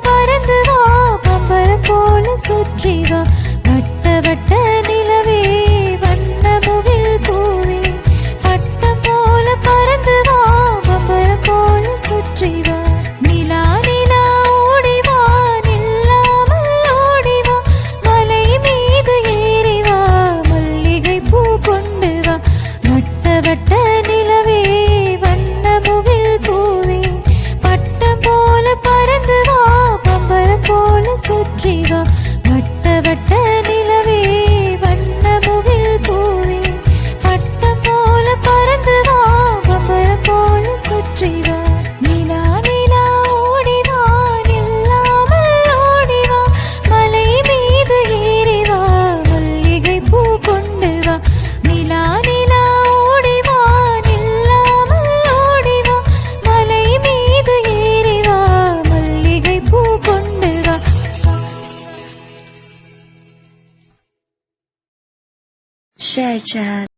பறந்து வா பம்பர போல சுற்றி வா வட்ட வட்ட நிலவே வண்ண முகில் பூவே பட்டம் போல பறந்து வா பம்பர போல சுற்றி வா நிலா நிலா ஓடி வா நில்லாமல் ஓடி வா மலை மீது ஏறி வா மல்லிகை பூ கொண்டு வா வட்ட வட்ட நிலவே வண்ண முகில் பூவே பட்டம் போல பறந்து வா பம்பர போல சுற்றி வா வட்ட வட்ட நிலவே வண்ண முகில் பூவே பட்டம் போல பறந்து வா பம்பர போல சுற்றி வா நிலா நிலா ஓடி வா நில்லாமல் ஓடி வா மலை மீது ஏறி வா மல்லிகை பூ கொண்டு வா நிலா நிலா ஓடி வா நில்லாமல் ஓடி வா மலை மீது ஏறி வா மல்லிகை பூ கொண்டு வா share chat